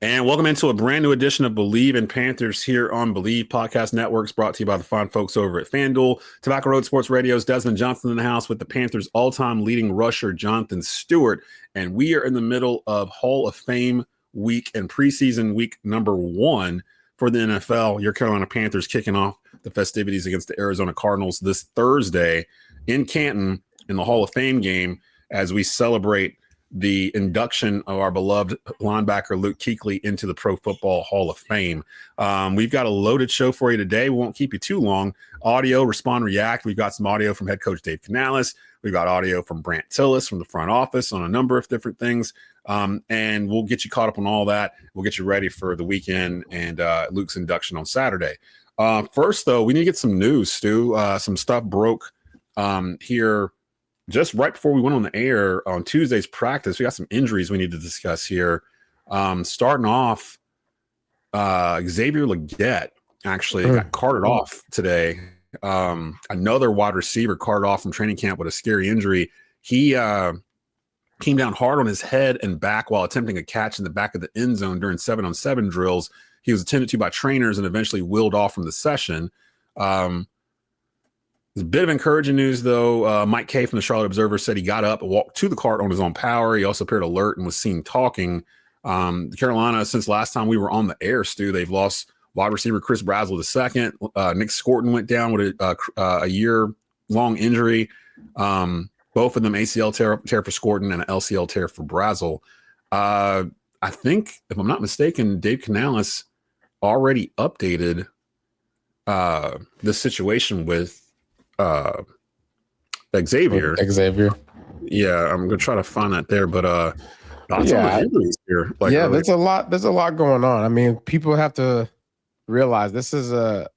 And welcome into a brand new edition of Believe in Panthers here on Believe Podcast Networks, brought to you by the fine folks over at FanDuel. Tobacco Road Sports Radio's Desmond Johnson in the house with the Panthers' all-time leading rusher, Jonathan Stewart. And we are in the middle of Hall of Fame week and preseason week number 1 for the NFL. Your Carolina Panthers kicking off the festivities against the Arizona Cardinals this Thursday in Canton in the Hall of Fame game as we celebrate the induction of our beloved linebacker Luke Kuechly into the Pro Football Hall of Fame. We've got a loaded show for you today. We won't keep you too long. Audio, respond, react. We've got some audio from head coach Dave Canales. We've got audio from Brant Tillis from the front office on a number of different things. And we'll get you caught up on all that. We'll get you ready for the weekend and Luke's induction on Saturday. First, though, we need to get some news, Stu. Some stuff broke here just right before we went on the air on Tuesday's practice. We got some injuries we need to discuss here. Starting off, Xavier Legette actually got carted off today. Another wide receiver carted off from training camp with a scary injury. He came down hard on his head and back while attempting a catch in the back of the end zone during 7-on-7 drills. He was attended to by trainers and eventually wheeled off from the session. There's a bit of encouraging news, though. Mike Kay from the Charlotte Observer said he got up and walked to the cart on his own power. He also appeared alert and was seen talking. Carolina, since last time we were on the air, Stu, they've lost wide receiver Chris Brazzell II. Nick Scorton went down with a year-long injury. Both of them ACL tear for Scorton and an LCL tear for Brazzell. I think, if I'm not mistaken, Dave Canales already updated the situation with Xavier. Yeah, I'm gonna try to find that there, but lots of injuries here. There's a lot going on. I mean, people have to realize this is a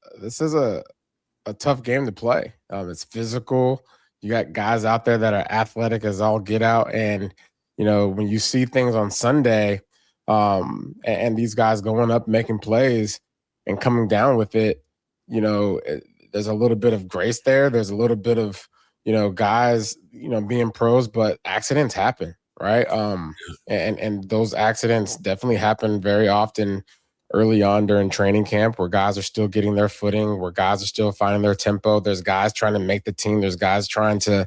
tough game to play. It's physical. You got guys out there that are athletic as all get out, and you know when you see things on Sunday, and these guys going up making plays and coming down with it, you know. There's a little bit of grace there. There's a little bit of, guys, being pros, but accidents happen, right? And those accidents definitely happen very often early on during training camp where guys are still getting their footing, where guys are still finding their tempo. There's guys trying to make the team. There's guys trying to,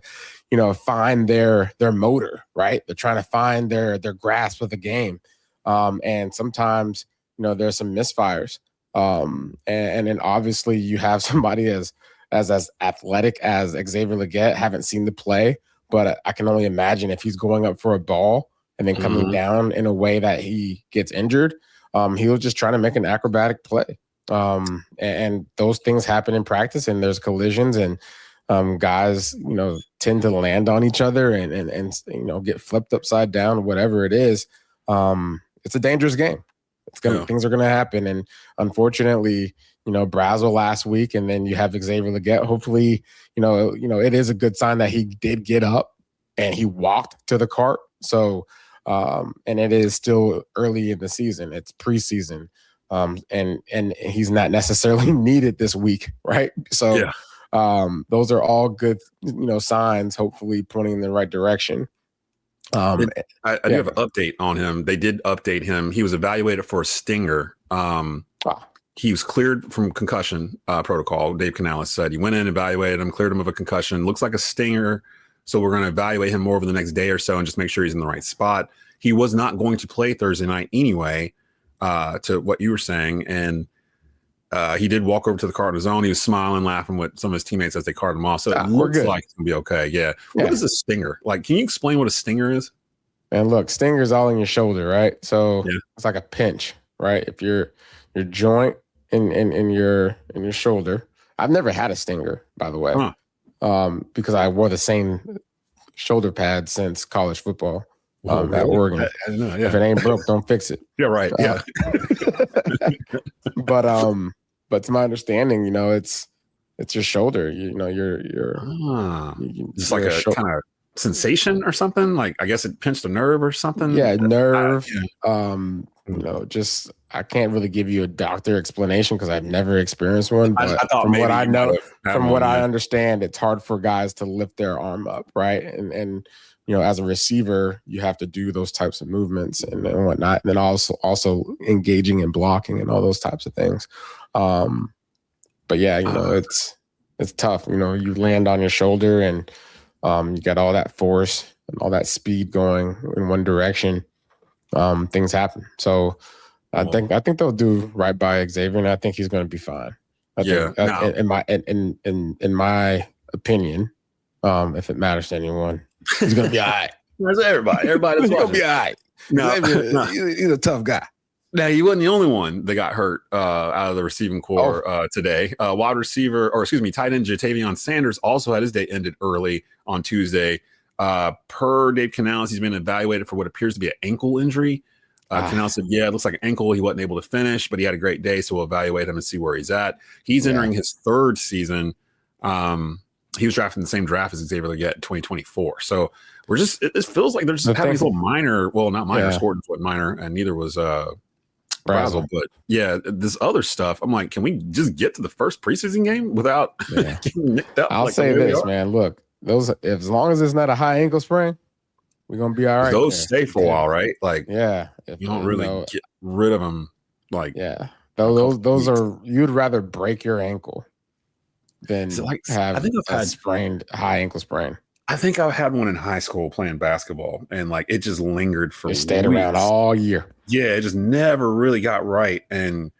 find their motor, right? They're trying to find their grasp of the game. And sometimes, there's some misfires. And then obviously you have somebody as athletic as Xavier Legette. Haven't seen the play, but I can only imagine if he's going up for a ball and then coming down in a way that he gets injured, he was just trying to make an acrobatic play. And those things happen in practice, and there's collisions, and guys, tend to land on each other and get flipped upside down, whatever it is. It's a dangerous game. Things are going to happen. And unfortunately, Brazzell last week, and then you have Xavier Legette. Hopefully, it is a good sign that he did get up and he walked to the cart. So, and it is still early in the season. It's preseason. And he's not necessarily needed this week. Right. So, those are all good, signs, hopefully pointing in the right direction. I do have an update on him. They did update him. He was evaluated for a stinger. He was cleared from concussion protocol. Dave Canales said he went in, evaluated him, cleared him of a concussion. Looks like a stinger. So we're going to evaluate him more over the next day or so and just make sure he's in the right spot. He was not going to play Thursday night anyway, to what you were saying. And he did walk over to the cart on his own. He was smiling, laughing with some of his teammates as they carted him off. So it looks like it's going to be okay. Yeah. What is a stinger? Can you explain what a stinger is? And look, stinger's all in your shoulder, right? So it's like a pinch, right? If your joint in your shoulder. I've never had a stinger, by the way, because I wore the same shoulder pad since college football at Oregon. I know, If it ain't broke, don't fix it. Yeah, right. Yeah. But to my understanding, it's your shoulder. You're just like a kind of sensation or something. Like I guess it pinched a nerve or something. Yeah, nerve. Just I can't really give you a doctor explanation because I've never experienced one. But from what I know, from what I understand, it's hard for guys to lift their arm up, right? And as a receiver, you have to do those types of movements and whatnot. And then also engaging and blocking and all those types of things. But yeah, it's tough. You land on your shoulder and you got all that force and all that speed going in one direction. Things happen. So I think they'll do right by Xavier, and I think he's going to be fine. In my opinion, if it matters to anyone, he's going to be all right. There's everybody. Everybody's going to be all right. No. He's a tough guy. Now, he wasn't the only one that got hurt out of the receiving core today. Tight end Javon Sanders also had his day ended early on Tuesday. Per Dave Canales, he's been evaluated for what appears to be an ankle injury. Canales said, it looks like an ankle. He wasn't able to finish, but he had a great day, so we'll evaluate him and see where he's at. He's entering his third season. He was drafted in the same draft as Xavier Legette in 2024. So we're just – it feels like there's having these little minor – well, not minor. Scored was minor, and neither was Brazzell. But, this other stuff, I'm like, can we just get to the first preseason game without getting nicked up? I'll say this, man. Look, as long as it's not a high ankle sprain, we're going to be all right. Those stay for a while, right? Like, if you don't really get rid of them. Like, those are, you'd rather break your ankle than have high ankle sprain. I think I've had one in high school playing basketball, and like it just lingered for it stayed around all year. Yeah, it just never really got right. And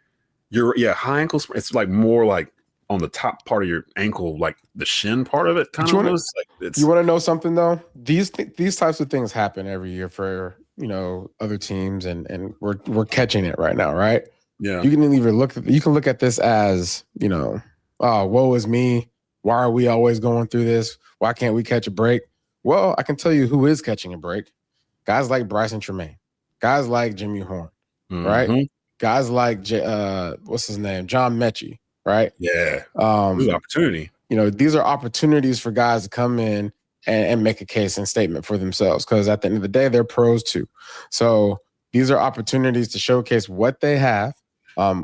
high ankle sprain, it's like more like on the top part of your ankle, like the shin part of it. You want to know something though? These types of things happen every year for other teams, and we're catching it right now, right? Yeah, you can look at this as oh, woe is me. Why are we always going through this? Why can't we catch a break? Well, I can tell you who is catching a break. Guys like Bryson Tremaine. Guys like Jimmy Horn, right? Guys like what's his name? John Mechie, right? Yeah. This is an opportunity. These are opportunities for guys to come in and make a case and statement for themselves, because at the end of the day, they're pros too. So these are opportunities to showcase what they have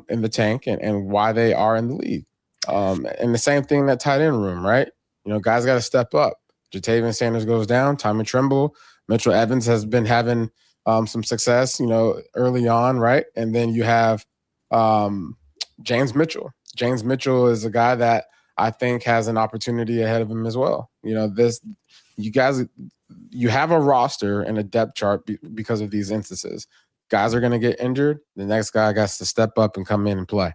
in the tank and why they are in the league. And the same thing in that tight end room, right? Guys got to step up. Javon Sanders goes down. Tommy Tremble, Mitchell Evans has been having some success, early on, right? And then you have James Mitchell. James Mitchell is a guy that I think has an opportunity ahead of him as well. You have a roster and a depth chart because of these instances. Guys are going to get injured. The next guy has to step up and come in and play.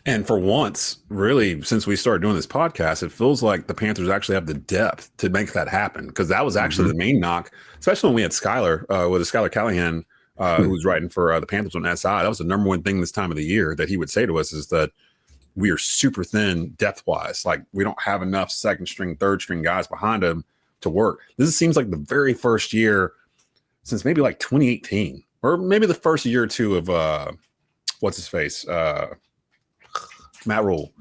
And for once, really, since we started doing this podcast, it feels like the Panthers actually have the depth to make that happen, because that was actually the main knock, especially when we had Skylar, Skylar Callahan, who was writing for the Panthers on SI. That was the number one thing this time of the year that he would say to us, is that we are super thin depth-wise. Like, we don't have enough second-string, third-string guys behind him to work. This seems like the very first year since maybe like 2018, or maybe the first year or two of what's-his-face, Matt Rule,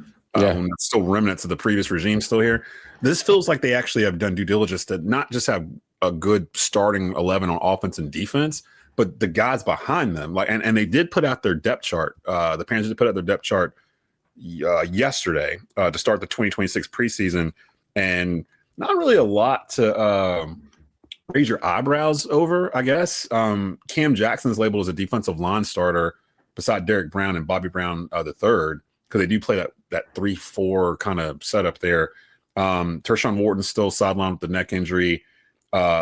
still remnants of the previous regime still here. This feels like they actually have done due diligence to not just have a good starting 11 on offense and defense, but the guys behind them. And they did put out their depth chart. The Panthers did put out their depth chart yesterday to start the 2026 preseason, and not really a lot to raise your eyebrows over, I guess. Cam Jackson is labeled as a defensive line starter beside Derek Brown and Bobby Brown the third, because they do play that 3-4 kind of setup there. Tershawn Wharton's still sidelined with the neck injury.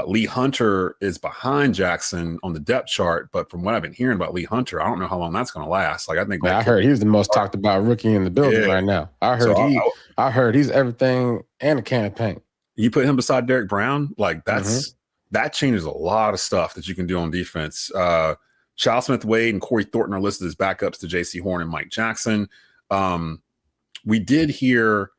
Lee Hunter is behind Jackson on the depth chart, but from what I've been hearing about Lee Hunter, I don't know how long that's going to last. Like, I heard he's the most talked about rookie in the building right now. I heard he's everything and a can of paint. You put him beside Derek Brown, like that changes a lot of stuff that you can do on defense. Charles Smith-Wade and Corey Thornton are listed as backups to J.C. Horn and Mike Jackson. We did hear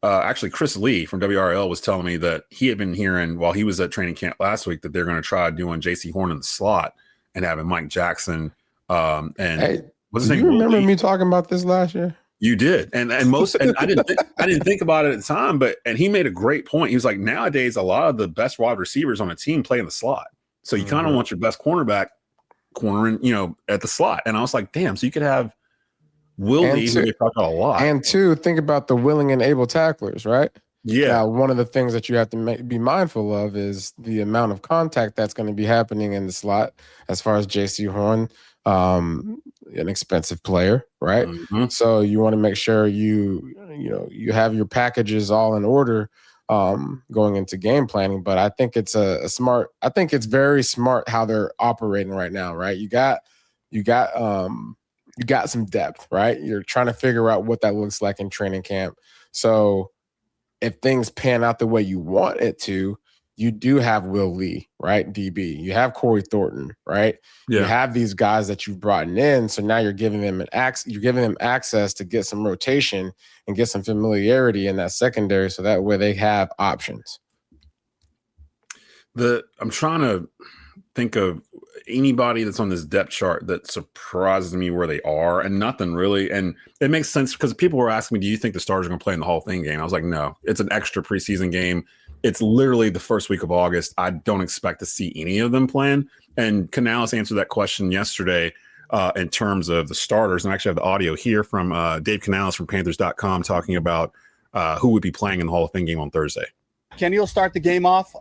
actually Chris Lee from WRL was telling me that he had been hearing while he was at training camp last week that they're going to try doing J.C. Horn in the slot and having Mike Jackson. What's his name? You remember me talking about this last year? You did, and most, and I didn't think about it at the time, and he made a great point. He was like, nowadays a lot of the best wide receivers on a team play in the slot, so you kind of want your best cornerback cornering, at the slot. And I was like, damn, so you could have Willie, who we talk about a lot. And two, think about the willing and able tacklers, right? Yeah. Now, one of the things that you have to be mindful of is the amount of contact that's going to be happening in the slot. As far as J.C. Horn, an expensive player, right? Mm-hmm. So you want to make sure you have your packages all in order going into game planning. But I think it's smart. I think it's very smart how they're operating right now, right? You got some depth, right? You're trying to figure out what that looks like in training camp. So if things pan out the way you want it to, you do have Will Lee, right? DB. You have Corey Thornton, right? Yeah. You have these guys that you've brought in. So now you're giving them access to get some rotation and get some familiarity in that secondary. So that way they have options. I'm trying to think of anybody that's on this depth chart that surprises me where they are, and nothing really. And it makes sense because people were asking me, do you think the Stars are going to play in the Hall of Fame game? I was like, no, it's an extra preseason game. It's literally the first week of August. I don't expect to see any of them playing. And Canales answered that question yesterday in terms of the starters. And I actually have the audio here from Dave Canales from Panthers.com talking about who would be playing in the Hall of Fame game on Thursday. Kenny will start the game off.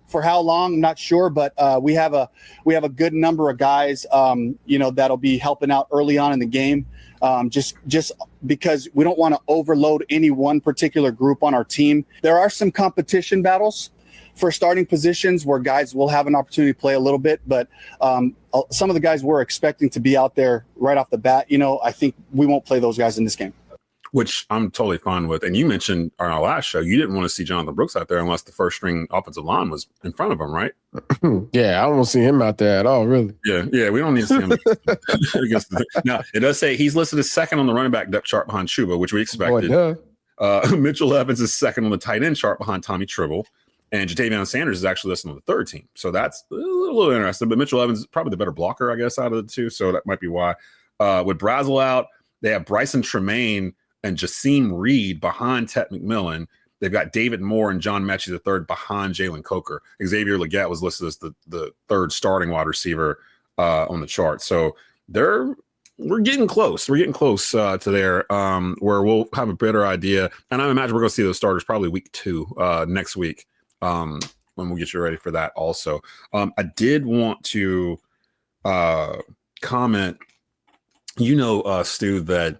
For how long, I'm not sure, but we have a good number of guys, that'll be helping out early on in the game. Just because we don't want to overload any one particular group on our team. There are some competition battles for starting positions where guys will have an opportunity to play a little bit, but some of the guys we're expecting to be out there right off the bat, I think we won't play those guys in this game. Which I'm totally fine with. And you mentioned on our last show, you didn't want to see Jonathan Brooks out there unless the first string offensive line was in front of him, right? Yeah, I don't see him out there at all, really. Yeah, we don't need to see him. Now, it does say he's listed as second on the running back depth chart behind Chuba, which we expected. Mitchell Evans is second on the tight end chart behind Tommy Tribble. And Javon Sanders is actually listed on the third team. So that's a little interesting. But Mitchell Evans is probably the better blocker, I guess, out of the two. So that might be why. With Brazzell out, they have Bryson Tremaine and Jasim Reed behind Tet McMillan. They've got David Moore and John Mechie the third behind Jalen Coker. Xavier Legette was listed as the third starting wide receiver on the chart. So we're getting close. We're getting close to there where we'll have a better idea. And I imagine we're going to see those starters probably week 2 next week when we'll get you ready for that also. I did want to comment, Stu, that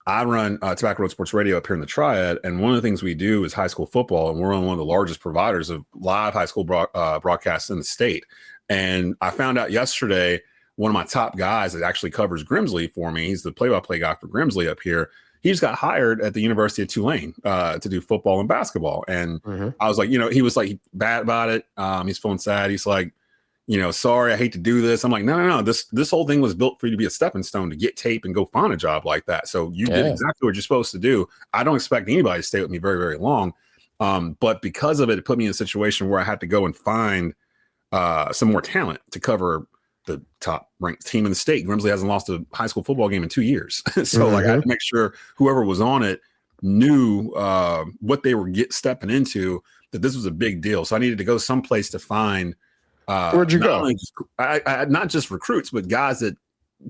I run Tobacco Road Sports Radio up here in the Triad, and one of the things we do is high school football, and we're on one of the largest providers of live high school broadcasts in the state. And I found out yesterday, one of my top guys that actually covers Grimsley for me, he's the play-by-play guy for Grimsley up here, he just got hired at the University of Tulane to do football and basketball. And I was like, he was like bad about it. He's feeling sad. He's like, sorry, I hate to do this. I'm like, no. This whole thing was built for you to be a stepping stone to get tape and go find a job like that. So you did exactly what you're supposed to do. I don't expect anybody to stay with me very, very long. But because of it, it put me in a situation where I had to go and find some more talent to cover the top ranked team in the state. Grimsley hasn't lost a high school football game in 2 years. So I had to make sure whoever was on it knew what they were stepping into, that this was a big deal. So I needed to go someplace to find where'd you go? Not just recruits, but guys that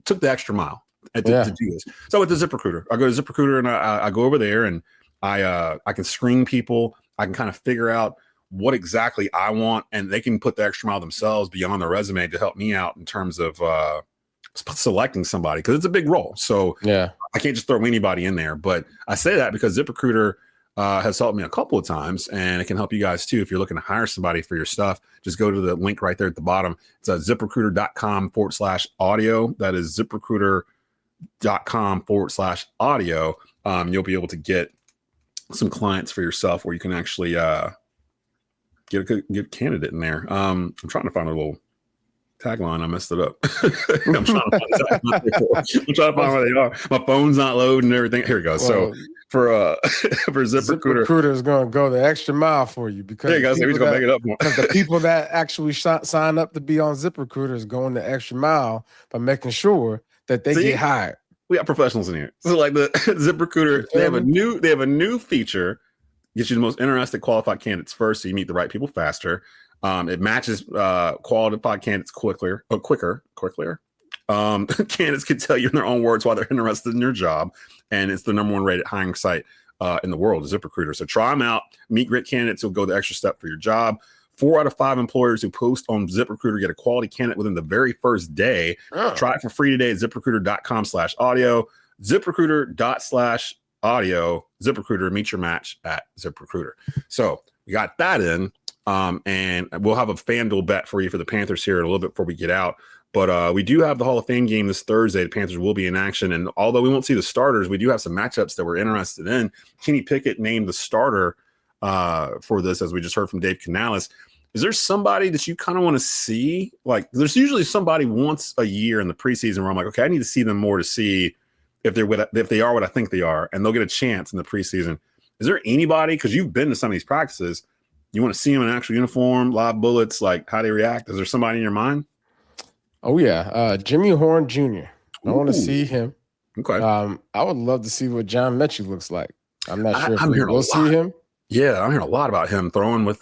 took the extra mile to do this. So with the ZipRecruiter, I go to ZipRecruiter and I go over there and I can screen people. I can kind of figure out what exactly I want, and they can put the extra mile themselves beyond their resume to help me out in terms of selecting somebody, because it's a big role. So I can't just throw anybody in there. But I say that because ZipRecruiter has helped me a couple of times, and it can help you guys too. If you're looking to hire somebody for your stuff, just go to the link right there at the bottom. It's ZipRecruiter.com/audio. That is ZipRecruiter.com/audio. You'll be able to get some clients for yourself where you can actually get a candidate in there. I'm trying to find a little tagline. I messed it up. I'm trying to find where they are. My phone's not loading and everything. Here we go. So for ZipRecruiter is going to go the extra mile for you, because there you go. So he's going to make it up more. Because the people that actually sign up to be on ZipRecruiter is going the extra mile by making sure that they get hired. We got professionals in here. So like the ZipRecruiter, they have a new feature. Gets you the most interested qualified candidates first, so you meet the right people faster. It matches qualified candidates quicker. Candidates can tell you in their own words why they're interested in your job, and it's the #1 rated hiring site in the world, ZipRecruiter. So try them out. Meet great candidates who'll go the extra step for your job. 4 out of 5 employers who post on ZipRecruiter get a quality candidate within the very first day. Try it for free today at ZipRecruiter.com/audio. ZipRecruiter./audio. ZipRecruiter, meet your match at ZipRecruiter. So we got that in. And we'll have a FanDuel bet for you for the Panthers here in a little bit before we get out. But we do have the Hall of Fame game this Thursday. The Panthers will be in action. And although we won't see the starters, we do have some matchups that we're interested in. Kenny Pickett named the starter for this, as we just heard from Dave Canales. Is there somebody that you kind of want to see? Like, there's usually somebody once a year in the preseason where I'm like, okay, I need to see them more to see if they are what I think they are, and they'll get a chance in the preseason. Is there anybody, because you've been to some of these practices, you want to see them in actual uniform, live bullets, like how they react? Is there somebody in your mind? Oh, yeah. Jimmy Horn Jr. I want to see him. Okay. I would love to see what John Mechie looks like. I'm not sure if we'll see him. Yeah, I'm hearing a lot about him throwing with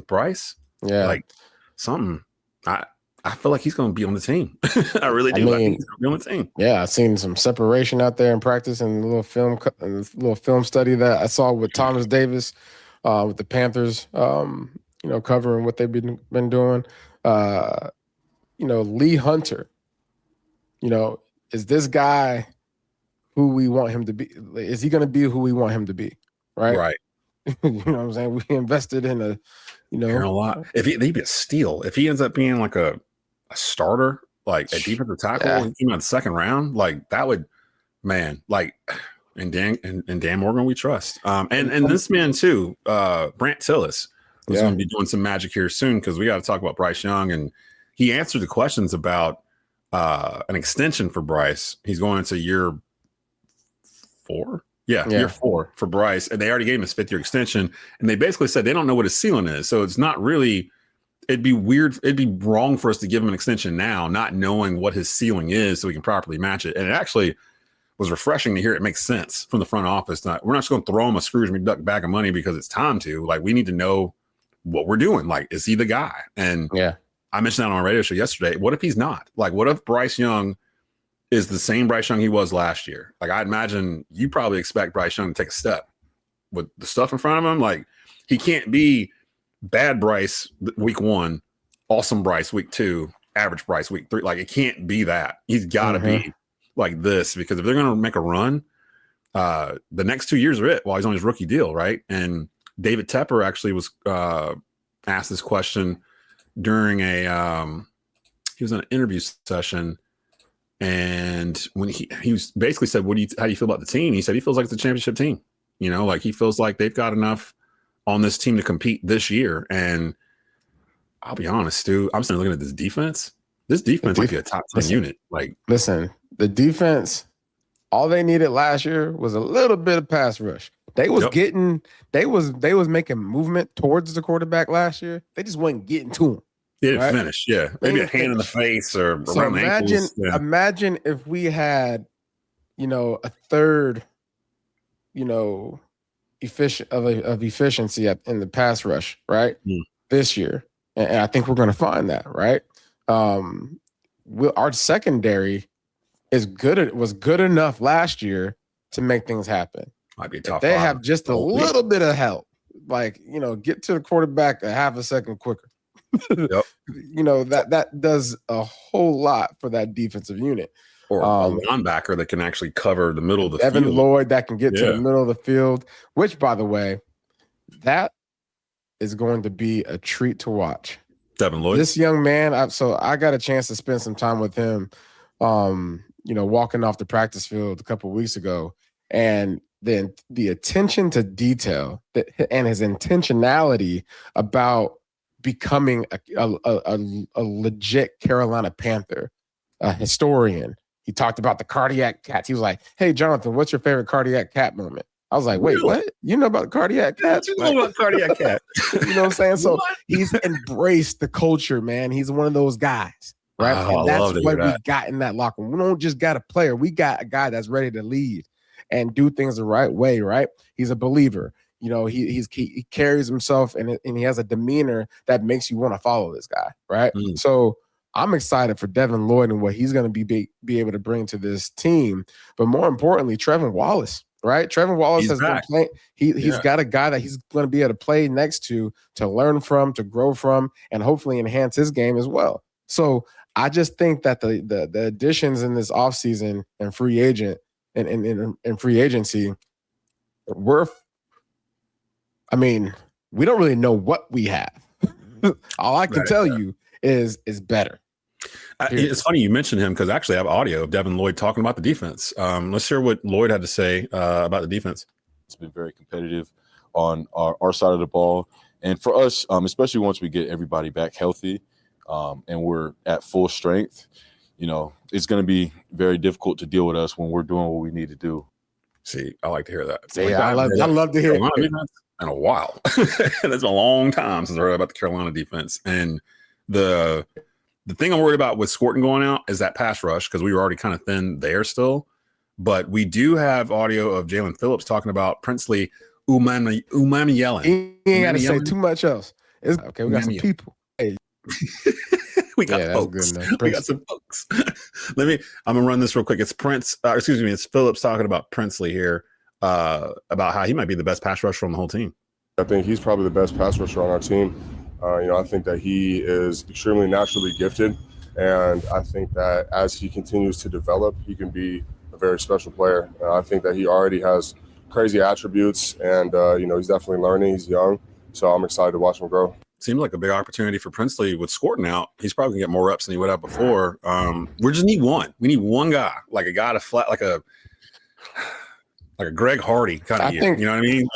Bryce. Yeah. Like something. I feel like he's going to be on the team. I really do. I think he's going to be on the team. Yeah, I've seen some separation out there in practice and a little film study that I saw with Thomas Davis with the Panthers, covering what they've been doing. Lee Hunter, is this guy who we want him to be? Is he going to be who we want him to be? Right. Right. You know what I'm saying? We invested in a lot. If he'd be a steal, if he ends up being like a starter, like a defensive tackle, in the second round, like that would, man, like, and Dan Morgan we trust. And this man too, Brant Tillis, who's going to be doing some magic here soon, because we got to talk about Bryce Young, and he answered the questions about an extension for Bryce. He's going into year 4. Year 4 for Bryce, and they already gave him his 5th-year extension, and they basically said they don't know what his ceiling is. So it's not really, it'd be weird, it'd be wrong for us to give him an extension now, not knowing what his ceiling is so we can properly match it. And it actually was refreshing to hear it makes sense from the front office. We're not just going to throw him a Scrooge McDuck bag of money because it's time to. Like, we need to know what we're doing. Like, is he the guy? And I mentioned that on my radio show yesterday. What if he's not? Like, what if Bryce Young is the same Bryce Young he was last year? Like, I imagine you probably expect Bryce Young to take a step with the stuff in front of him. Like, he can't be bad Bryce week 1, awesome Bryce week 2, average Bryce week 3. Like, it can't be that. He's got to be like this, because if they're going to make a run, the next 2 years are it while he's on his rookie deal, right? And David Tepper actually was asked this question during he was in an interview session. And when he was basically said, how do you feel about the team? He said he feels like it's a championship team. Like he feels like they've got enough on this team to compete this year. And I'll be honest, Stu, I'm sitting looking at this defense. This defense might be a top 10 unit. Like, listen, the defense, all they needed last year was a little bit of pass rush. They was they was making movement towards the quarterback last year. They just wasn't getting to him. They didn't finish, maybe a hand in the face or around the ankles. Imagine if we had, a third, efficiency in the pass rush, right? This year, and I think we're going to find that, right? Our secondary was good enough last year to make things happen. Might be tough. They have just a little bit of help, like get to the quarterback a half a second quicker. That does a whole lot for that defensive unit. Or a linebacker that can actually cover the middle of the field. Devin Lloyd that can get to the middle of the field, which, by the way, that is going to be a treat to watch. Devin Lloyd, this young man. I got a chance to spend some time with him, walking off the practice field a couple of weeks ago, and then the attention to detail and his intentionality about becoming a legit Carolina Panther, a historian. He talked about the cardiac cats. He was like, "Hey, Jonathan, what's your favorite cardiac cat moment?" I was like, "Wait, what? You know about cardiac cats? You know about cardiac cat? You know what I'm saying?" So he's embraced the culture, man. He's one of those guys, right? And that's what we got in that locker room. We don't just got a player. We got a guy that's ready to lead and do things the right way, right? He's a believer. He carries himself and he has a demeanor that makes you want to follow this guy, right? So I'm excited for Devin Lloyd and what he's going to be able to bring to this team. But more importantly, Trevin Wallace, right? Trevor Wallace has back. been playing. He's got a guy that he's going to be able to play next to learn from, to grow from, and hopefully enhance his game as well. So I just think that the additions in this offseason and free agent and free agency we don't really know what we have. All I can tell you is better. It's funny you mentioned him because actually I have audio of Devin Lloyd talking about the defense. Let's hear what Lloyd had to say about the defense. It's been very competitive on our side of the ball. And for us, especially once we get everybody back healthy and we're at full strength, it's going to be very difficult to deal with us when we're doing what we need to do. See, I like to hear that. Yeah, I love to hear it. In a while. It's been a long time since I heard about the Carolina defense. And the thing I'm worried about with Scorton going out is that pass rush, because we were already kind of thin there still. But we do have audio of Jaelan Phillips talking about Princely Yelling. He ain't got to say too much else. Okay, we got some people. Hey. We got folks. We got some folks. I'm gonna run this real quick. It's it's Phillips talking about Princely here. About how he might be the best pass rusher on the whole team. I think he's probably the best pass rusher on our team. I think that he is extremely naturally gifted, and I think that as he continues to develop, he can be a very special player. I think that he already has crazy attributes, and he's definitely learning. He's young, so I'm excited to watch him grow. Seems like a big opportunity for Princely with Scorton out. He's probably gonna get more reps than he would have before. We just need one. We need one guy, like a guy to flat, like a Greg Hardy kind of year. You know what I mean?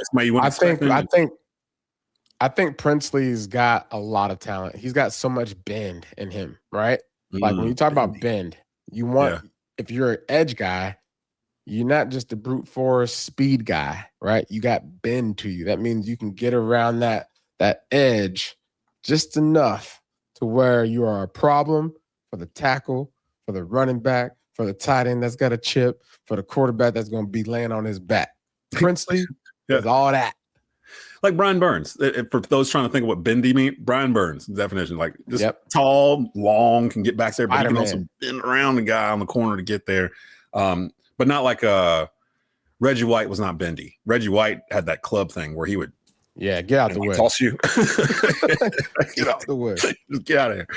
I think Princely's got a lot of talent. He's got so much bend in him, right? Like when you talk about bend, if you're an edge guy, you're not just a brute force speed guy, right? You got bend to you. That means you can get around that edge just enough to where you are a problem for the tackle, for the running back, for the tight end that's got a chip, for the quarterback that's going to be laying on his back. Princely is all that. Like Brian Burns. For those trying to think of what bendy mean, Brian Burns definition, like just tall, long, can get back there, but he can also bend around the guy on the corner to get there. But not like Reggie White was not bendy. Reggie White had that club thing where he would get out the way. Toss you. Get out the way. Just get out of here.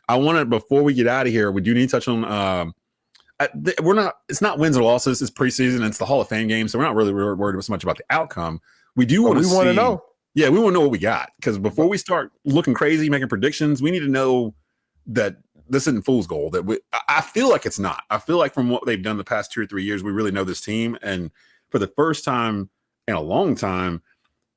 I want to, before we get out of here, we do need to touch on it's not wins or losses, it's preseason, it's the Hall of Fame game, so we're not really worried so much about the outcome. We do want to know. Yeah, we want to know what we got, because before we start looking crazy, making predictions, we need to know that this isn't fool's gold. I feel like it's not. I feel like from what they've done the past 2 or 3 years, we really know this team, and for the first time in a long time,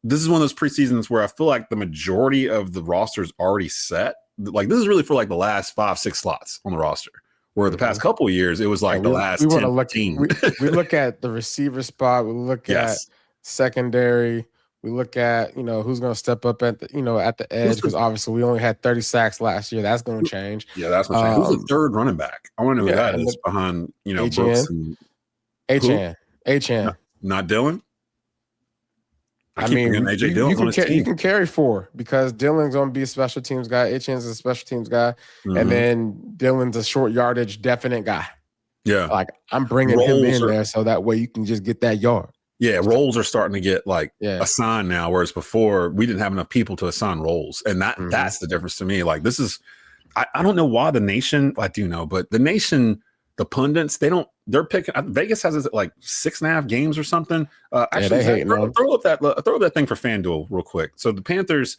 this is one of those preseasons where I feel like the majority of the roster is already set. Like this is really for like the last 5-6 slots on the roster. Where the past couple of years, it was like the last 10. We look at the receiver spot. We look at secondary. We look at who's going to step up at the edge, because obviously we only had 30 sacks last year. That's going to change. Yeah, that's going to change. Who's the third running back? I want to know who that is behind Brooks and HN. Not Dylan. I mean, AJ Dillon's you can carry 4, because Dylan's going to be a special teams guy. HN's a special teams guy. And then Dylan's a short yardage definite guy. Yeah. Like I'm bringing him in there so that way you can just get that yard. Yeah. Roles are starting to get assigned now, whereas before we didn't have enough people to assign roles. And that's the difference to me. Like this is, I don't know why the nation, I do know, but the nation, the pundits, they're picking. Vegas has it like 6.5 games or something. Actually, throw up that thing for FanDuel real quick. So the Panthers,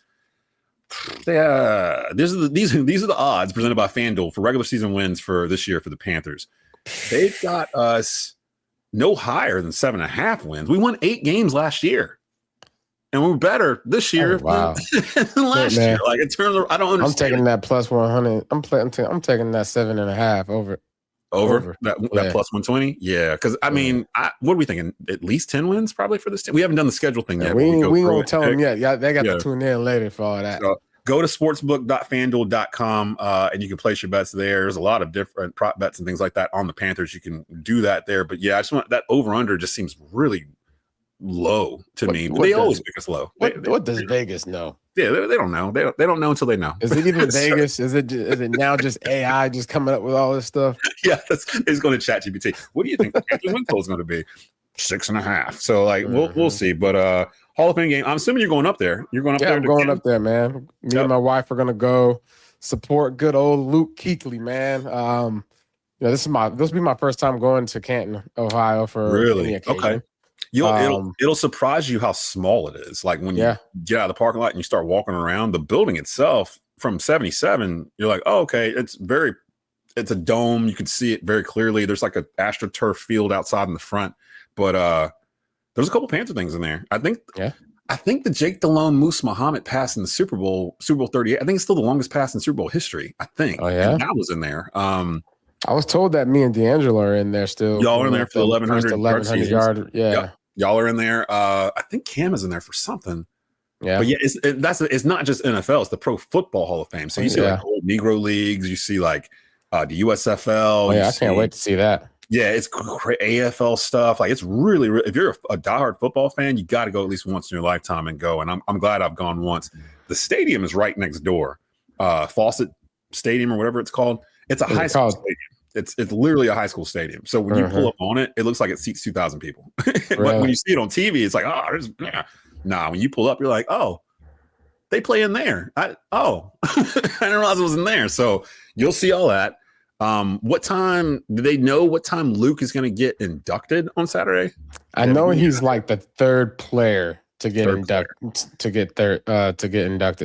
these are the odds presented by FanDuel for regular season wins for this year for the Panthers. They've got us no higher than 7.5 wins. We won 8 games last year, and we're better this year than last year. Like in terms of, I don't understand. I'm taking that plus 100. I'm taking that 7.5 over. Over that plus 120, because I mean, what are we thinking? At least 10 wins probably for this team. We haven't done the schedule thing yet. We won't tell them yet. Yeah, they got to tune in later for all that. So go to sportsbook.fanduel.com and you can place your bets there. There's a lot of different prop bets and things like that on the Panthers. You can do that there. But yeah, I just want that over under just seems really low to me. But they always make us low. What does Vegas know? Yeah, they don't know. They don't know until they know. Is it even Vegas? Is it now just AI just coming up with all this stuff? Yeah, it's going to ChatGPT. What do you think the Panthers win total is going to be? 6.5. So like we'll see. But Hall of Fame game. I'm assuming you're going up there. You're going up there. I'm going up there, man. Me and my wife are gonna go support good old Luke Kuechly, man. This will be my first time going to Canton, Ohio for any occasion. Okay. It'll surprise you how small it is. Like when you get out of the parking lot and you start walking around, the building itself from 77, you're like, oh, okay, it's a dome. You can see it very clearly. There's like an AstroTurf field outside in the front, but there's a couple Panther things in there. I think the Jake Delhomme Moose Muhammad pass in the Super Bowl 38. I think it's still the longest pass in Super Bowl history. I think. Oh yeah, and that was in there. I was told that me and D'Angelo are in there still. Y'all are in there for the 1100 yard. Yeah. Yep. Y'all are in there. I think Cam is in there for something. Yeah. But yeah, it's not just NFL, it's the Pro Football Hall of Fame. So you see like old Negro leagues, you see like the USFL. Oh, yeah, I can't wait to see that. Yeah, it's AFL stuff. Like it's really, if you're a diehard football fan, you got to go at least once in your lifetime and go. And I'm glad I've gone once. The stadium is right next door. Fawcett Stadium or whatever it's called. It's a high school stadium. It's literally a high school stadium. So when you pull up on it, it looks like it seats 2,000 people. But when you see it on TV, it's like, nah. When you pull up, you're like, oh, they play in there. I didn't realize it was in there. So you'll see all that. What time do they know? What time Luke is going to get inducted on Saturday? I know he's like the third player to get inducted.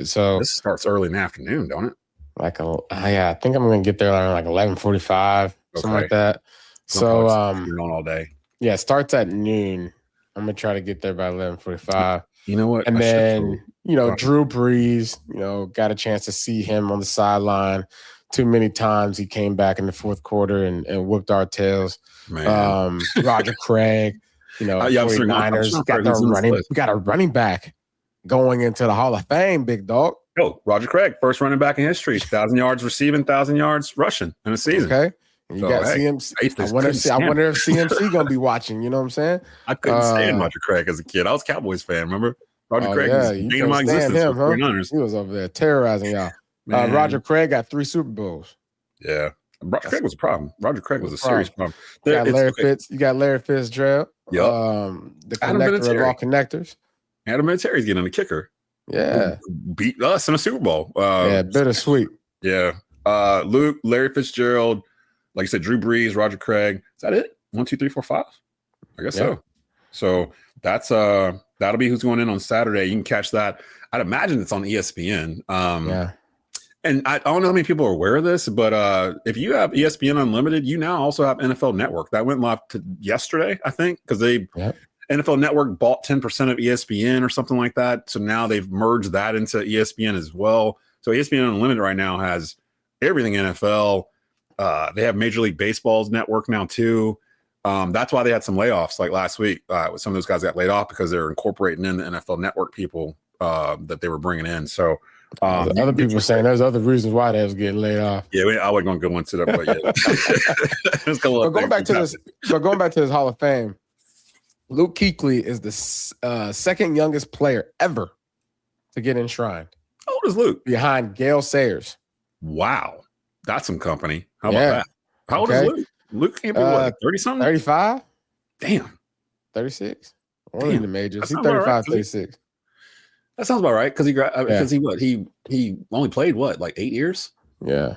So this starts early in the afternoon, don't it? I think I'm gonna get there around like 11:45, something like that. So you're on all day. Yeah, it starts at noon. I'm gonna try to get there by 11:45. You know what? And then Drew Brees, got a chance to see him on the sideline too many times. He came back in the fourth quarter and whooped our tails. Man. Roger Craig, 49ers got a running back going into the Hall of Fame, big dog. Oh, Roger Craig, first running back in history, 1,000 yards receiving, 1,000 yards rushing in a season. Okay. And you got CMC. I wonder if CMC going to be watching. You know what I'm saying? I couldn't stand Roger Craig as a kid. I was a Cowboys fan, remember? Roger Craig was in my existence him, huh? He was over there terrorizing y'all. Roger Craig got 3 Super Bowls. Yeah. Roger Craig was a problem. Roger Craig was a serious problem. You got Larry Fitzgerald. Yep. The connector of all connectors. Adam Vinatieri's getting a kicker. Yeah. Beat us in a Super Bowl. Bittersweet. Yeah. Luke, Larry Fitzgerald, like you said, Drew Brees, Roger Craig. Is that it? 1, 2, 3, 4, 5? I guess so. So that's that'll be who's going in on Saturday. You can catch that. I'd imagine it's on ESPN. And I don't know how many people are aware of this, but if you have ESPN Unlimited, you now also have NFL Network. That went live yesterday, I think, because NFL Network bought 10% of ESPN or something like that. So now they've merged that into ESPN as well. So ESPN Unlimited right now has everything NFL. They have Major League Baseball's network now too. That's why they had some layoffs like last week. Some of those guys got laid off because they're incorporating in the NFL Network people that they were bringing in. So other people saying there's other reasons why they was getting laid off. Yeah, I wasn't going to go into that, but going back to this Hall of Fame. Luke Kuechly is the second youngest player ever to get enshrined. How old is Luke? Behind Gale Sayers. Wow. That's some company. How about that? How old is Luke? Luke can't be 30-something? 35? Damn. 36? One of the majors. He's 35, 36. That sounds about right. Because he only played like 8 years? Yeah.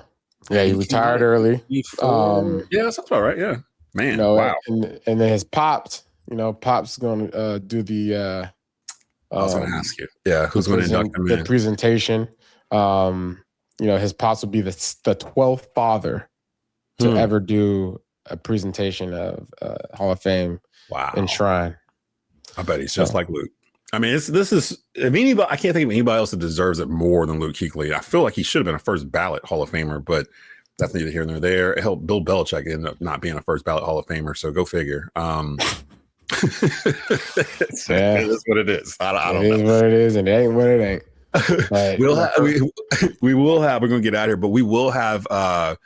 Yeah, he retired early. Yeah, that sounds about right. Yeah. Man. Wow. And then his Pops. Pop's going to do the. I was going to ask you. Yeah, who's going to induct him in? The presentation. His Pops will be the 12th father to ever do a presentation of Hall of Fame. Wow. Enshrine. I bet he's just like Luke. I mean, if anybody, I can't think of anybody else that deserves it more than Luke Kuechly. I feel like he should have been a first ballot Hall of Famer, but that's neither here nor there. It helped Bill Belichick end up not being a first ballot Hall of Famer, so go figure. It is what it is. I don't know. It is what it is, and it ain't what it ain't. We're going to get out of here, but we will have a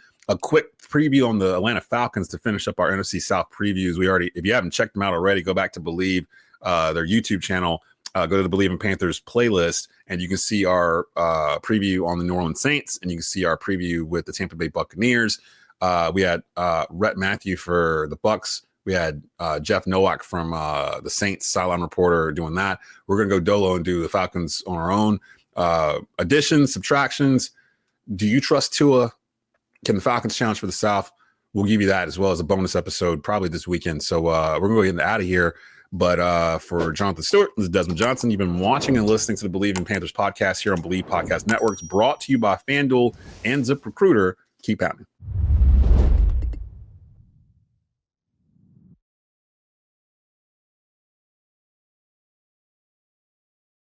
quick preview on the Atlanta Falcons to finish up our NFC South previews. If you haven't checked them out already, go back to Believe, their YouTube channel, go to the Believe in Panthers playlist, and you can see our preview on the New Orleans Saints, and you can see our preview with the Tampa Bay Buccaneers. We had Rhett Matthew for the Bucks We had Jeff Nowak from the Saints sideline reporter doing that. We're going to go dolo and do the Falcons on our own. Additions, subtractions. Do you trust Tua? Can the Falcons challenge for the South? We'll give you that as well as a bonus episode probably this weekend. So we're going to get out of here. But for Jonathan Stewart, this is Desmond Johnson. You've been watching and listening to the Believe in Panthers podcast here on Believe Podcast Networks, brought to you by FanDuel and ZipRecruiter. Keep pounding.